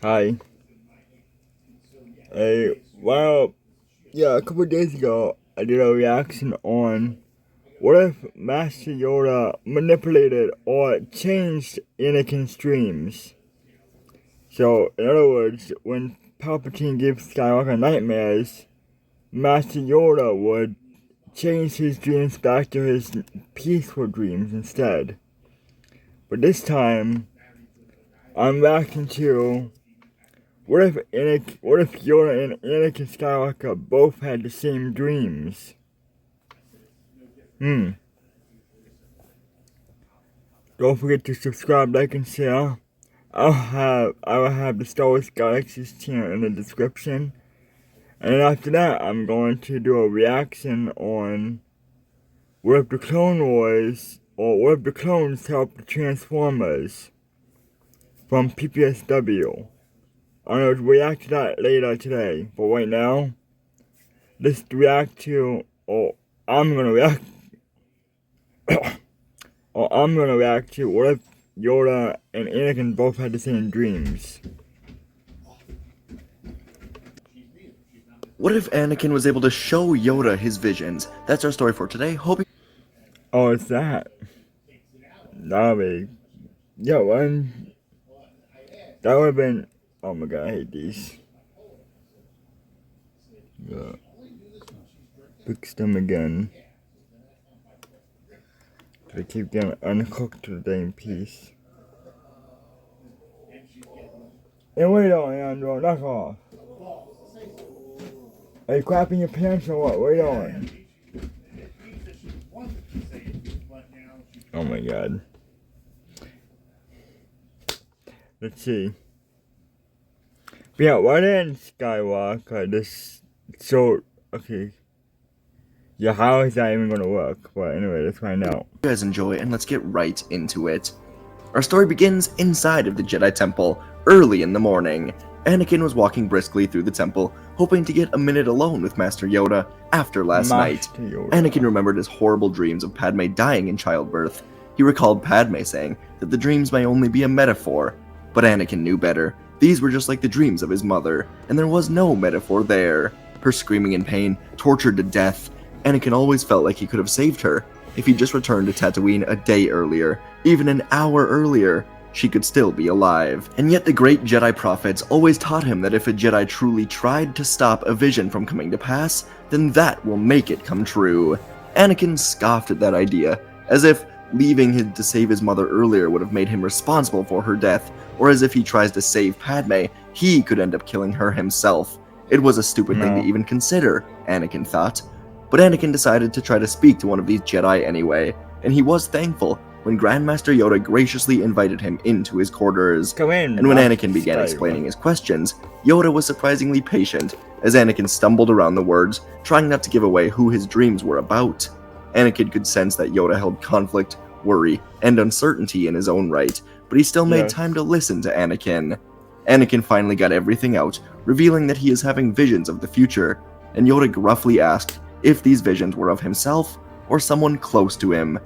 Hi. A couple of days ago, I did a reaction on what if Master Yoda manipulated or changed Anakin's dreams. So, in other words, when Palpatine gives Skywalker nightmares, Master Yoda would change his dreams back to his peaceful dreams instead. But this time, I'm reacting to what if Yoda and Anakin Skywalker both had the same dreams? Hmm. Don't forget to subscribe, like, and share. I will have the Star Wars Galaxies channel in the description. And then after that, I'm going to do a reaction on what if the Clone Wars, or what if the clones help the Transformers from PPSW. I'm going to react to that later today. But right now, let's react to, I'm going to react, I'm going to react to what if Yoda and Anakin both had the same dreams. What if Anakin was able to show Yoda his visions? That's our story for today. Oh, it's that. That'll be, that would have been, oh my god, I hate these. Yeah. Fix them again. They keep getting uncooked today in peace. And wait on, Andrew, knock off. Are you crapping your pants or what? Wait on. Oh my god. Let's see. But yeah, why didn't Skywalker this so okay. Yeah, how is that even gonna work? But anyway, let's find out. You guys enjoy, and let's get right into it. Our story begins inside of the Jedi Temple, early in the morning. Anakin was walking briskly through the temple, hoping to get a minute alone with Master Yoda after last night. Yoda. Anakin remembered his horrible dreams of Padme dying in childbirth. He recalled Padme saying that the dreams may only be a metaphor, but Anakin knew better. These were just like the dreams of his mother, and there was no metaphor there. Her screaming in pain, tortured to death. Anakin always felt like he could have saved her. If he just returned to Tatooine a day earlier, even an hour earlier, she could still be alive. And yet the great Jedi prophets always taught him that if a Jedi truly tried to stop a vision from coming to pass, then that will make it come true. Anakin scoffed at that idea, as if leaving him to save his mother earlier would have made him responsible for her death, or as if he tries to save Padme, he could end up killing her himself. It was a stupid thing to even consider, Anakin thought. But Anakin decided to try to speak to one of these Jedi anyway, and he was thankful when Grandmaster Yoda graciously invited him into his quarters. Come in. And when Anakin began explaining his questions, Yoda was surprisingly patient, as Anakin stumbled around the words, trying not to give away who his dreams were about. Anakin could sense that Yoda held conflict, worry, and uncertainty in his own right, but he still made time to listen to Anakin. Anakin finally got everything out, revealing that he is having visions of the future, and Yoda gruffly asked if these visions were of himself or someone close to him.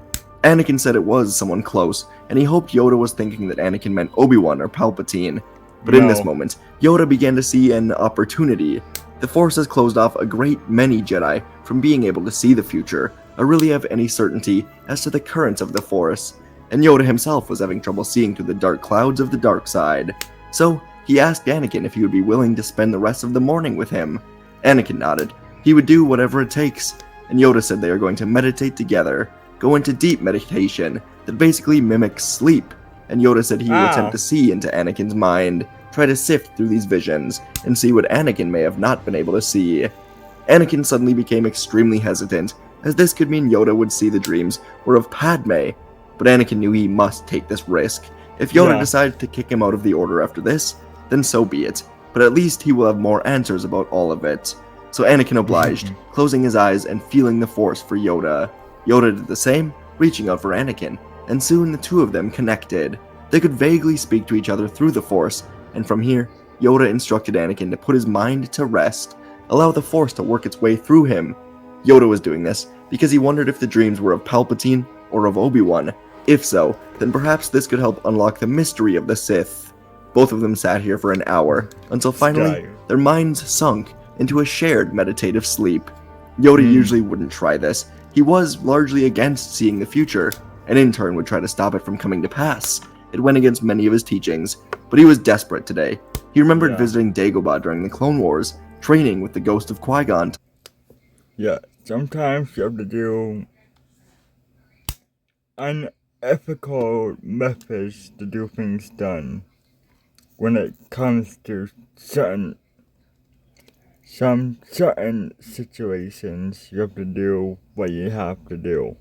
Anakin said it was someone close, and he hoped Yoda was thinking that Anakin meant Obi-Wan or Palpatine. But in this moment, Yoda began to see an opportunity. The Force has closed off a great many Jedi from being able to see the future, or really have any certainty as to the currents of the Force, and Yoda himself was having trouble seeing through the dark clouds of the dark side. So, he asked Anakin if he would be willing to spend the rest of the morning with him. Anakin nodded. He would do whatever it takes, and Yoda said they are going to meditate together, go into deep meditation that basically mimics sleep, and Yoda said he would attempt to see into Anakin's mind, try to sift through these visions, and see what Anakin may have not been able to see. Anakin suddenly became extremely hesitant, as this could mean Yoda would see the dreams were of Padme, but Anakin knew he must take this risk. If Yoda decided to kick him out of the Order after this, then so be it, but at least he will have more answers about all of it. So Anakin obliged, closing his eyes and feeling the Force for Yoda. Yoda did the same, reaching out for Anakin, and soon the two of them connected. They could vaguely speak to each other through the Force, and from here, Yoda instructed Anakin to put his mind to rest, allow the Force to work its way through him. Yoda was doing this because he wondered if the dreams were of Palpatine or of Obi-Wan. If so, then perhaps this could help unlock the mystery of the Sith. Both of them sat here for an hour, until finally their minds sunk into a shared meditative sleep. Yoda usually wouldn't try this. He was largely against seeing the future, and in turn would try to stop it from coming to pass. It went against many of his teachings, but he was desperate today. He remembered visiting Dagobah during the Clone Wars, training with the ghost of Qui-Gon. Yeah, sometimes you have to do unethical methods to do things done when it comes to some certain situations. You have to do what you have to do.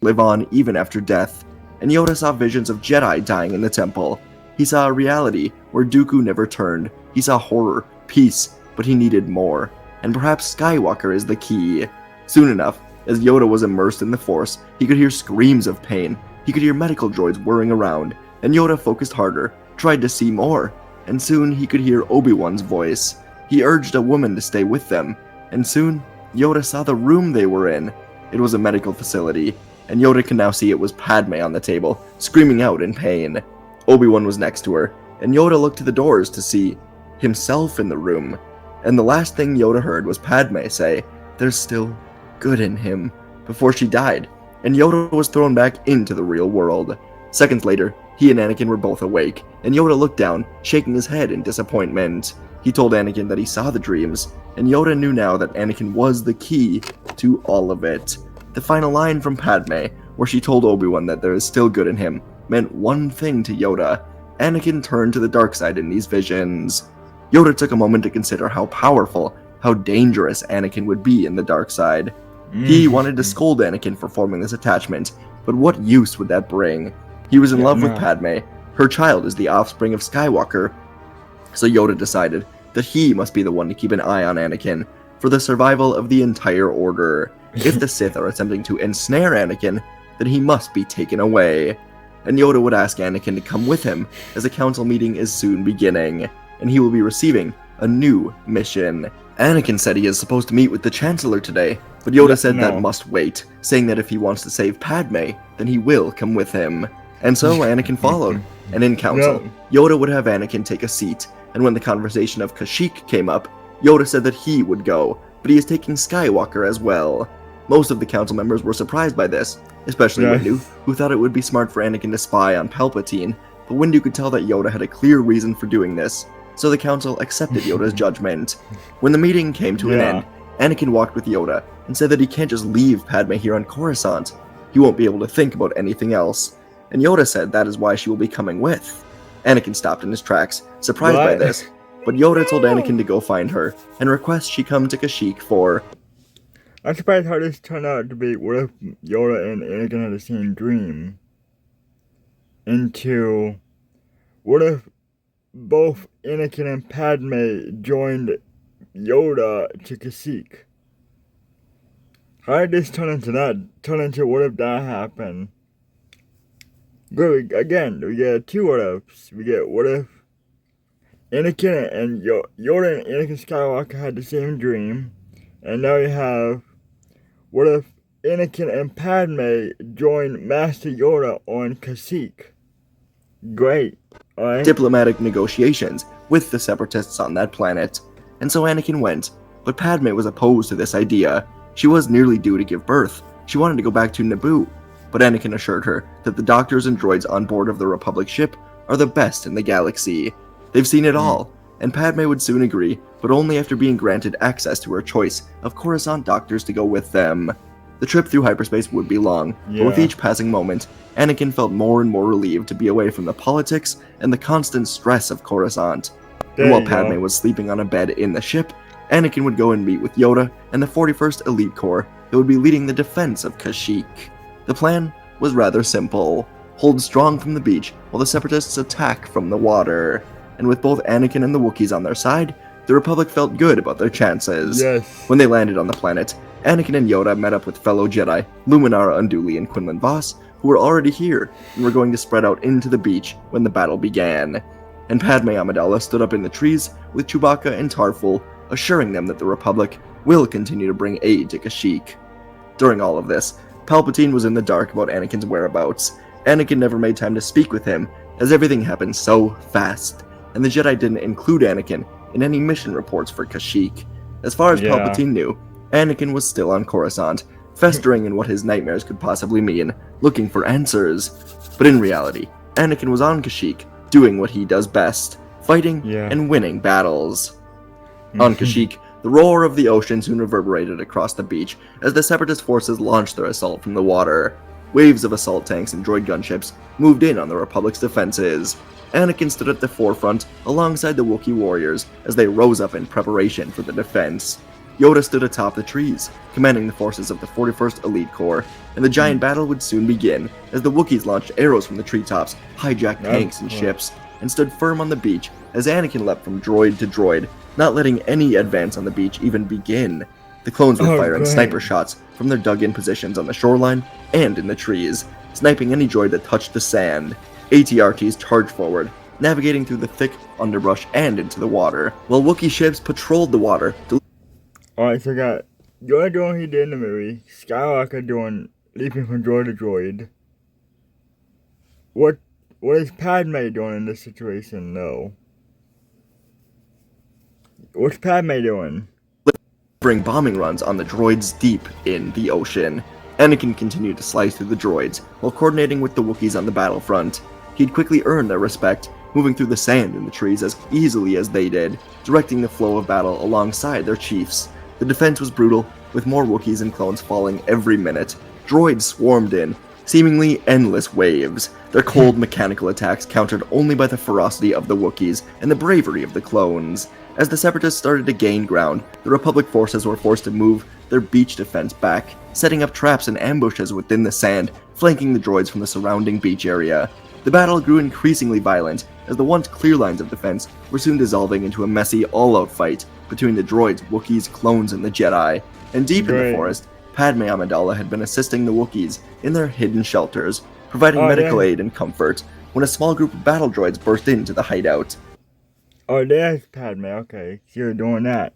Live on even after death, and Yoda saw visions of Jedi dying in the temple. He saw a reality where Dooku never turned. He saw horror, peace, but he needed more. And perhaps Skywalker is the key. Soon enough, as Yoda was immersed in the Force, he could hear screams of pain. He could hear medical droids whirring around, and Yoda focused harder, tried to see more, and soon he could hear Obi-Wan's voice. He urged a woman to stay with them, and soon Yoda saw the room they were in. It was a medical facility, and Yoda could now see it was Padme on the table, screaming out in pain. Obi-Wan was next to her, and Yoda looked to the doors to see himself in the room. And the last thing Yoda heard was Padme say, "There's still good in him," before she died, and Yoda was thrown back into the real world. Seconds later, he and Anakin were both awake, and Yoda looked down, shaking his head in disappointment. He told Anakin that he saw the dreams, and Yoda knew now that Anakin was the key to all of it. The final line from Padme, where she told Obi-Wan that there is still good in him, meant one thing to Yoda. Anakin turned to the dark side in these visions. Yoda took a moment to consider how powerful, how dangerous Anakin would be in the dark side. He wanted to scold Anakin for forming this attachment, but what use would that bring? He was in love with Padme. Her child is the offspring of Skywalker. So Yoda decided that he must be the one to keep an eye on Anakin for the survival of the entire order. If the Sith are attempting to ensnare Anakin, then he must be taken away. And Yoda would ask Anakin to come with him, as a council meeting is soon beginning, and he will be receiving a new mission. Anakin said he is supposed to meet with the Chancellor today, but Yoda said that must wait, saying that if he wants to save Padme, then he will come with him. And so Anakin followed, and in council, Yoda would have Anakin take a seat, and when the conversation of Kashyyyk came up, Yoda said that he would go, but he is taking Skywalker as well. Most of the council members were surprised by this, especially Windu, who thought it would be smart for Anakin to spy on Palpatine, but Windu could tell that Yoda had a clear reason for doing this, so the council accepted Yoda's judgment. When the meeting came to an end, Anakin walked with Yoda and said that he can't just leave Padme here on Coruscant. He won't be able to think about anything else, and Yoda said that is why she will be coming with. Anakin stopped in his tracks, surprised by this, but Yoda told Anakin to go find her and request she come to Kashyyyk for... I'm surprised how this turned out to be. What if Yoda and Anakin had the same dream? What if both Anakin and Padme joined Yoda to Kashyyyk? How did this turn into what if that happened? Good, again, we get two what ifs. We get what if Anakin and Yoda and Anakin Skywalker had the same dream, and now we have what if Anakin and Padme joined Master Yoda on Kashyyyk? Great, alright? Diplomatic negotiations with the Separatists on that planet. And so Anakin went, but Padme was opposed to this idea. She was nearly due to give birth. She wanted to go back to Naboo, but Anakin assured her that the doctors and droids on board of the Republic ship are the best in the galaxy. They've seen it all, and Padme would soon agree, but only after being granted access to her choice of Coruscant doctors to go with them. The trip through hyperspace would be long, but with each passing moment, Anakin felt more and more relieved to be away from the politics and the constant stress of Coruscant. And while Padme was sleeping on a bed in the ship, Anakin would go and meet with Yoda and the 41st Elite Corps that would be leading the defense of Kashyyyk. The plan was rather simple. Hold strong from the beach while the Separatists attack from the water. And with both Anakin and the Wookiees on their side, the Republic felt good about their chances. When they landed on the planet, Anakin and Yoda met up with fellow Jedi, Luminara Unduli and Quinlan Vos, who were already here and were going to spread out into the beach when the battle began. And Padme Amidala stood up in the trees with Chewbacca and Tarful, assuring them that the Republic will continue to bring aid to Kashyyyk. During all of this, Palpatine was in the dark about Anakin's whereabouts. Anakin never made time to speak with him, as everything happened so fast, and the Jedi didn't include Anakin in any mission reports for Kashyyyk. As far as Yeah. Palpatine knew, Anakin was still on Coruscant, festering in what his nightmares could possibly mean, looking for answers. But in reality, Anakin was on Kashyyyk, doing what he does best, fighting and winning battles. On Kashyyyk, the roar of the ocean soon reverberated across the beach as the Separatist forces launched their assault from the water. Waves of assault tanks and droid gunships moved in on the Republic's defenses. Anakin stood at the forefront alongside the Wookiee warriors as they rose up in preparation for the defense. Yoda stood atop the trees, commanding the forces of the 41st Elite Corps, and the giant battle would soon begin as the Wookiees launched arrows from the treetops, hijacked tanks and ships, and stood firm on the beach as Anakin leapt from droid to droid, not letting any advance on the beach even begin. The clones were firing sniper shots from their dug-in positions on the shoreline and in the trees, sniping any droid that touched the sand. ATRTs charged forward, navigating through the thick underbrush and into the water, while Wookiee ships patrolled the water. Alright, so I got Yoda doing what he did in the movie, Skywalker doing leaping from droid to droid. What is Padme doing in this situation, though? What's Padme doing? Bring bombing runs on the droids deep in the ocean. Anakin continued to slice through the droids while coordinating with the Wookiees on the battlefront. He'd quickly earned their respect, moving through the sand and the trees as easily as they did, directing the flow of battle alongside their chiefs. The defense was brutal, with more Wookiees and clones falling every minute. Droids swarmed in, seemingly endless waves, their cold mechanical attacks countered only by the ferocity of the Wookiees and the bravery of the clones. As the Separatists started to gain ground, the Republic forces were forced to move their beach defense back, setting up traps and ambushes within the sand, flanking the droids from the surrounding beach area. The battle grew increasingly violent, as the once clear lines of defense were soon dissolving into a messy, all-out fight between the droids, Wookiees, clones, and the Jedi. And deep in the forest, Padme Amidala had been assisting the Wookiees in their hidden shelters, providing medical aid and comfort, when a small group of battle droids burst into the hideout. Oh, there's Padme, okay, so you're doing that.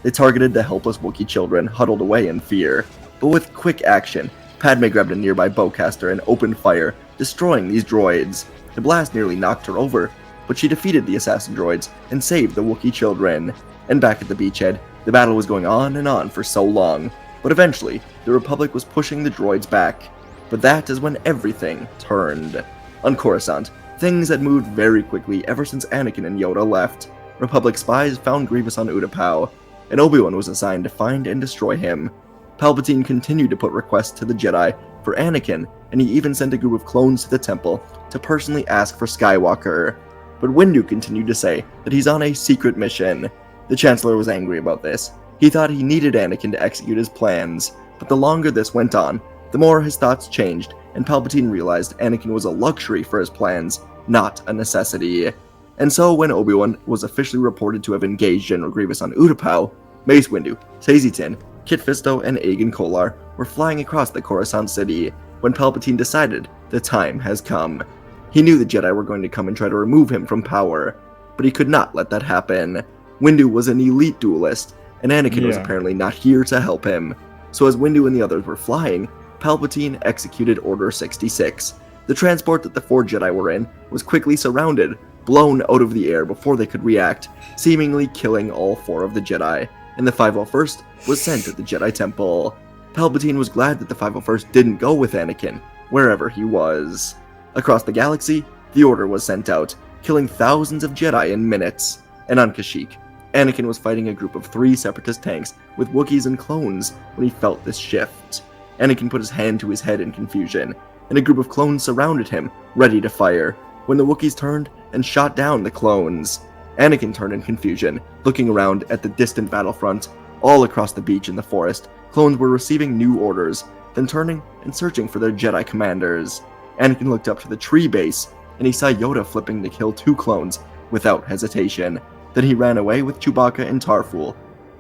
They targeted the helpless Wookiee children huddled away in fear. But with quick action, Padme grabbed a nearby bowcaster and opened fire, destroying these droids. The blast nearly knocked her over, but she defeated the assassin droids and saved the Wookiee children. And back at the beachhead, the battle was going on for so long, but eventually, the Republic was pushing the droids back. But that is when everything turned. On Coruscant, things had moved very quickly ever since Anakin and Yoda left. Republic spies found Grievous on Utapau, and Obi-Wan was assigned to find and destroy him. Palpatine continued to put requests to the Jedi for Anakin, and he even sent a group of clones to the temple to personally ask for Skywalker. But Windu continued to say that he's on a secret mission. The Chancellor was angry about this. He thought he needed Anakin to execute his plans, but the longer this went on, the more his thoughts changed, and Palpatine realized Anakin was a luxury for his plans, not a necessity. And so when Obi-Wan was officially reported to have engaged General Grievous on Utapau, Mace Windu, Saesee Tiin, Kit Fisto, and Aegon Kolar were flying across the Coruscant city when Palpatine decided the time has come. He knew the Jedi were going to come and try to remove him from power, but he could not let that happen. Windu was an elite duelist, and Anakin was apparently not here to help him. So as Windu and the others were flying, Palpatine executed Order 66. The transport that the 4 Jedi were in was quickly surrounded, blown out of the air before they could react, seemingly killing all 4 of the Jedi, and the 501st was sent to the Jedi Temple. Palpatine was glad that the 501st didn't go with Anakin, wherever he was. Across the galaxy, the Order was sent out, killing thousands of Jedi in minutes. And on Kashyyyk, Anakin was fighting a group of 3 Separatist tanks with Wookiees and clones when he felt this shift. Anakin put his hand to his head in confusion, and a group of clones surrounded him, ready to fire, when the Wookiees turned and shot down the clones. Anakin turned in confusion, looking around at the distant battlefront. All across the beach and the forest, clones were receiving new orders, then turning and searching for their Jedi commanders. Anakin looked up to the tree base, and he saw Yoda flipping to kill 2 clones without hesitation. Then he ran away with Chewbacca and Tarful,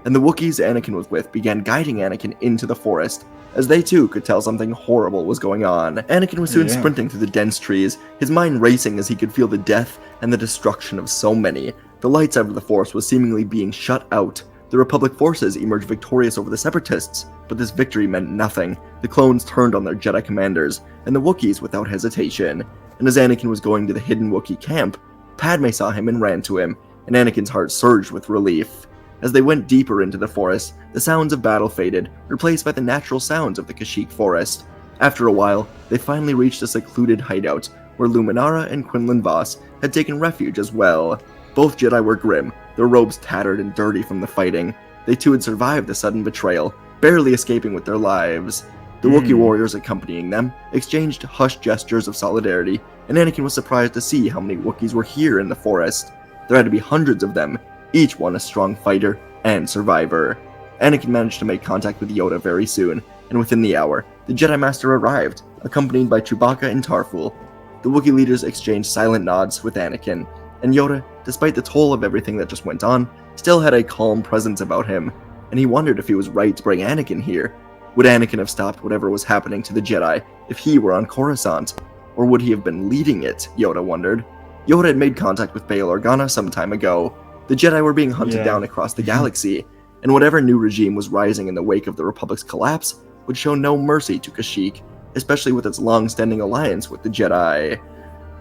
and the Wookiees Anakin was with began guiding Anakin into the forest, as they too could tell something horrible was going on. Anakin was soon sprinting through the dense trees, his mind racing as he could feel the death and the destruction of so many. The light side of the Force was seemingly being shut out, The Republic forces emerged victorious over the Separatists, but this victory meant nothing. The clones turned on their Jedi commanders, and the Wookiees without hesitation. And as Anakin was going to the hidden Wookiee camp, Padme saw him and ran to him, and Anakin's heart surged with relief. As they went deeper into the forest, the sounds of battle faded, replaced by the natural sounds of the Kashyyyk forest. After a while, they finally reached a secluded hideout, where Luminara and Quinlan Vos had taken refuge as well. Both Jedi were grim, their robes tattered and dirty from the fighting. They too had survived the sudden betrayal, barely escaping with their lives. The Wookiee warriors accompanying them exchanged hushed gestures of solidarity, and Anakin was surprised to see how many Wookiees were here in the forest. There had to be hundreds of them, each one a strong fighter and survivor. Anakin managed to make contact with Yoda very soon, and within the hour, the Jedi Master arrived, accompanied by Chewbacca and Tarful. The Wookiee leaders exchanged silent nods with Anakin, and Yoda, despite the toll of everything that just went on, still had a calm presence about him, and he wondered if he was right to bring Anakin here. Would Anakin have stopped whatever was happening to the Jedi if he were on Coruscant? Or would he have been leading it, Yoda wondered. Yoda had made contact with Bail Organa some time ago. The Jedi were being hunted down across the galaxy, and whatever new regime was rising in the wake of the Republic's collapse would show no mercy to Kashyyyk, especially with its long-standing alliance with the Jedi.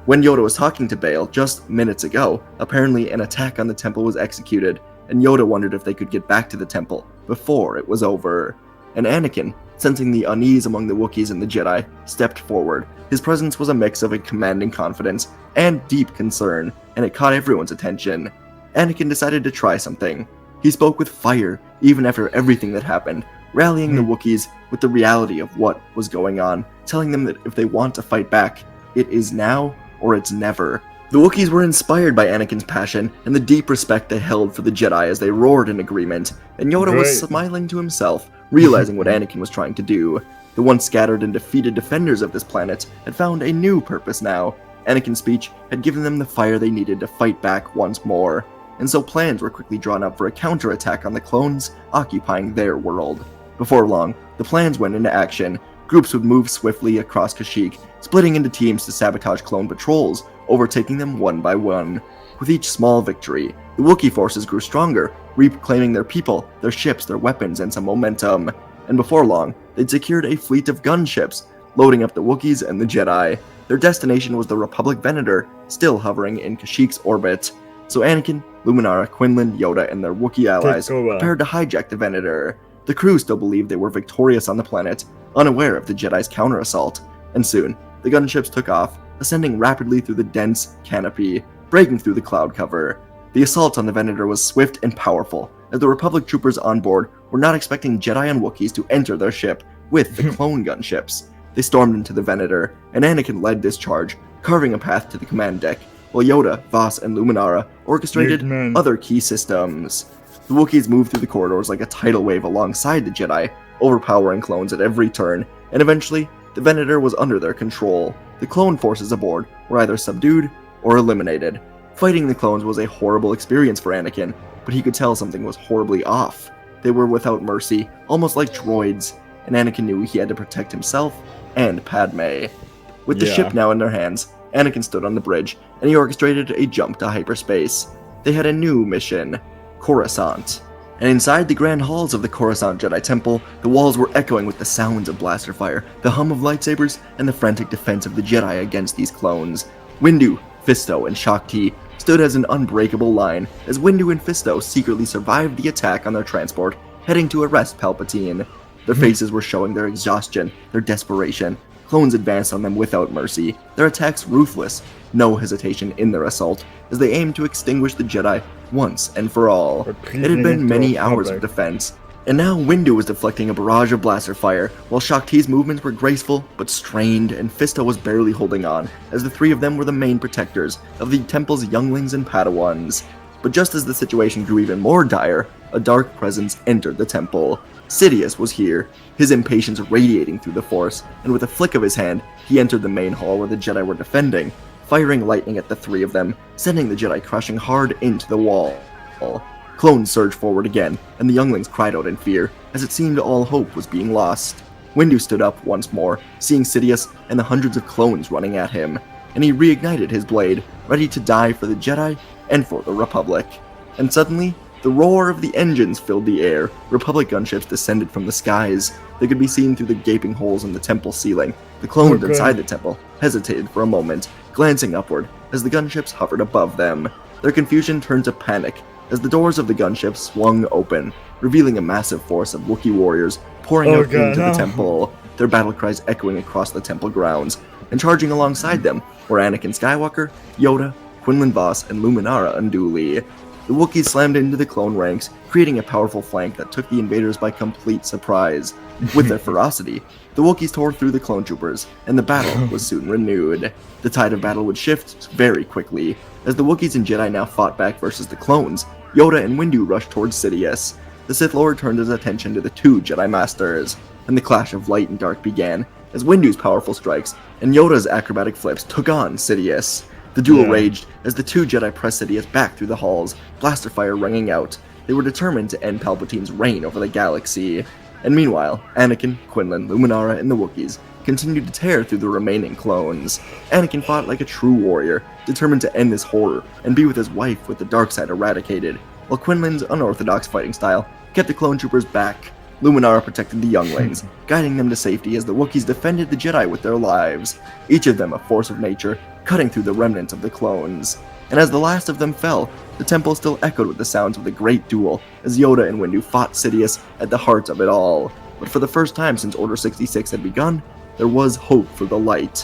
When Yoda was talking to Bail just minutes ago, apparently an attack on the temple was executed, and Yoda wondered if they could get back to the temple before it was over. And Anakin, sensing the unease among the Wookiees and the Jedi, stepped forward. His presence was a mix of a commanding confidence and deep concern, and it caught everyone's attention. Anakin decided to try something. He spoke with fire, even after everything that happened, rallying the Wookiees with the reality of what was going on, telling them that if they want to fight back, it is now or it's never. The Wookiees were inspired by Anakin's passion and the deep respect they held for the Jedi as they roared in agreement, and Yoda was smiling to himself, realizing what Anakin was trying to do. The once scattered and defeated defenders of this planet had found a new purpose now. Anakin's speech had given them the fire they needed to fight back once more, and so plans were quickly drawn up for a counterattack on the clones occupying their world. Before long, the plans went into action. Groups would move swiftly across Kashyyyk, splitting into teams to sabotage clone patrols, overtaking them one by one. With each small victory, the Wookiee forces grew stronger, reclaiming their people, their ships, their weapons, and some momentum. And before long, they'd secured a fleet of gunships, loading up the Wookiees and the Jedi. Their destination was the Republic Venator, still hovering in Kashyyyk's orbit. So Anakin, Luminara, Quinlan, Yoda, and their Wookiee allies prepared to hijack the Venator. The crew still believed they were victorious on the planet, unaware of the Jedi's counter-assault. And soon, the gunships took off, ascending rapidly through the dense canopy, breaking through the cloud cover. The assault on the Venator was swift and powerful, as the Republic troopers on board were not expecting Jedi and Wookiees to enter their ship with the clone gunships. They stormed into the Venator, and Anakin led this charge, carving a path to the command deck, while Yoda, Vos, and Luminara orchestrated other key systems. The Wookiees moved through the corridors like a tidal wave alongside the Jedi, overpowering clones at every turn, and eventually, the Venator was under their control. The clone forces aboard were either subdued or eliminated. Fighting the clones was a horrible experience for Anakin, but he could tell something was horribly off. They were without mercy, almost like droids, and Anakin knew he had to protect himself and Padme. With the ship now in their hands, Anakin stood on the bridge, and he orchestrated a jump to hyperspace. They had a new mission, Coruscant. And inside the grand halls of the Coruscant Jedi Temple, the walls were echoing with the sounds of blaster fire, the hum of lightsabers, and the frantic defense of the Jedi against these clones. Windu, Fisto, and Shaak Ti stood as an unbreakable line, as Windu and Fisto secretly survived the attack on their transport, heading to arrest Palpatine. Their faces were showing their exhaustion, their desperation. Clones advanced on them without mercy, their attacks ruthless, no hesitation in their assault, as they aimed to extinguish the Jedi once and for all. It had been many hours of defense, and now Windu was deflecting a barrage of blaster fire, while Shaak Ti's movements were graceful but strained, and Fisto was barely holding on, as the three of them were the main protectors of the temple's younglings and Padawans. But just as the situation grew even more dire, a dark presence entered the temple. Sidious was here, his impatience radiating through the Force, and with a flick of his hand, he entered the main hall where the Jedi were defending, firing lightning at the three of them, sending the Jedi crashing hard into the wall. Clones surged forward again, and the younglings cried out in fear, as it seemed all hope was being lost. Windu stood up once more, seeing Sidious and the hundreds of clones running at him, and he reignited his blade, ready to die for the Jedi and for the Republic. And suddenly, The roar of the engines filled the air. Republic gunships descended from the skies. They could be seen through the gaping holes in the temple ceiling. The clones inside the temple hesitated for a moment, glancing upward as the gunships hovered above them. Their confusion turned to panic as the doors of the gunship swung open, revealing a massive force of Wookiee warriors pouring out into the temple, their battle cries echoing across the temple grounds. And charging alongside them were Anakin Skywalker, Yoda, Quinlan Vos, and Luminara Unduli. The Wookiees slammed into the clone ranks, creating a powerful flank that took the invaders by complete surprise. With their ferocity, the Wookiees tore through the clone troopers, and the battle was soon renewed. The tide of battle would shift very quickly. As the Wookiees and Jedi now fought back versus the clones, Yoda and Windu rushed towards Sidious. The Sith Lord turned his attention to the two Jedi Masters, and the clash of light and dark began, as Windu's powerful strikes and Yoda's acrobatic flips took on Sidious. The duel raged as the two Jedi pressed Sidious back through the halls, blaster fire ringing out. They were determined to end Palpatine's reign over the galaxy. And meanwhile, Anakin, Quinlan, Luminara, and the Wookiees continued to tear through the remaining clones. Anakin fought like a true warrior, determined to end this horror and be with his wife with the dark side eradicated, while Quinlan's unorthodox fighting style kept the clone troopers back. Luminara protected the younglings, guiding them to safety as the Wookiees defended the Jedi with their lives, each of them a force of nature, cutting through the remnants of the clones. And as the last of them fell, the temple still echoed with the sounds of the great duel as Yoda and Windu fought Sidious at the heart of it all. But for the first time since Order 66 had begun, there was hope for the light.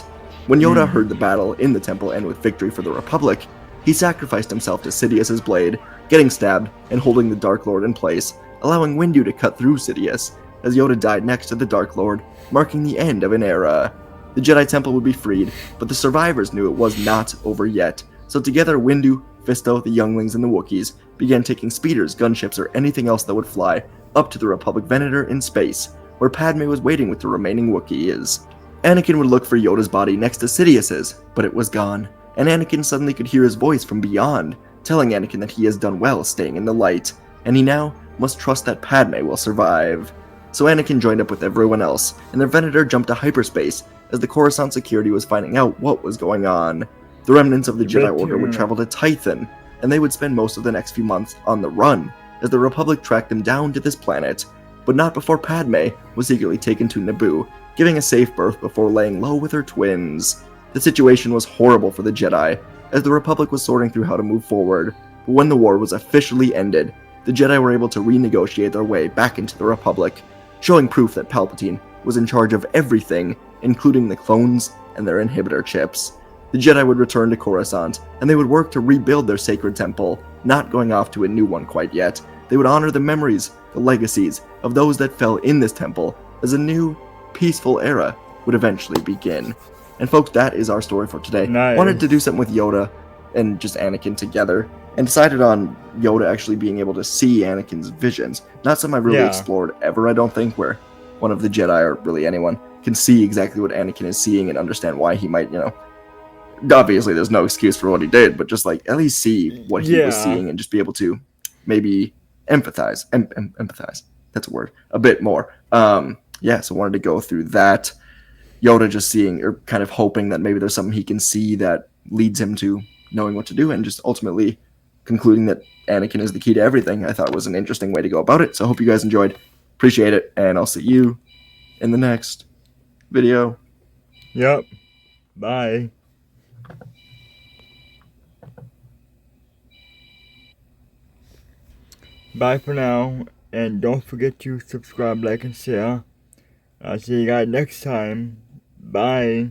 When Yoda heard the battle in the temple end with victory for the Republic, he sacrificed himself to Sidious's blade, getting stabbed and holding the Dark Lord in place, allowing Windu to cut through Sidious, as Yoda died next to the Dark Lord, marking the end of an era. The Jedi Temple would be freed, but the survivors knew it was not over yet, so together Windu, Fisto, the younglings, and the Wookiees began taking speeders, gunships, or anything else that would fly up to the Republic Venator in space, where Padme was waiting with the remaining Wookiees. Anakin would look for Yoda's body next to Sidious's, but it was gone, and Anakin suddenly could hear his voice from beyond, telling Anakin that he has done well staying in the light, and he now must trust that Padme will survive. So Anakin joined up with everyone else, and their Venator jumped to hyperspace as the Coruscant security was finding out what was going on. The remnants of the Jedi Order would travel to Tython, and they would spend most of the next few months on the run, as the Republic tracked them down to this planet, but not before Padme was secretly taken to Naboo, giving a safe birth before laying low with her twins. The situation was horrible for the Jedi, as the Republic was sorting through how to move forward, but when the war was officially ended, the Jedi were able to renegotiate their way back into the Republic, showing proof that Palpatine was in charge of everything, including the clones and their inhibitor chips. The Jedi would return to Coruscant, and they would work to rebuild their sacred temple, not going off to a new one quite yet. They would honor the memories, the legacies of those that fell in this temple, as a new, peaceful era would eventually begin. And folks, that is our story for today. Nice. Wanted to do something with Yoda and just Anakin together, and decided on Yoda actually being able to see Anakin's visions. Not something I've really explored ever, I don't think, where one of the Jedi, or really anyone, can see exactly what Anakin is seeing and understand why he might, obviously there's no excuse for what he did, but just like at least see what he was seeing and just be able to maybe empathize, that's a word, a bit more. So wanted to go through that. Yoda just seeing, or kind of hoping that maybe there's something he can see that leads him to knowing what to do, and just ultimately concluding that Anakin is the key to everything. I thought was an interesting way to go about it. So I hope you guys enjoyed. Appreciate it, and I'll see you in the next video. Yep. Bye. Bye for now, and don't forget to subscribe, like, and share. I'll see you guys next time. Bye.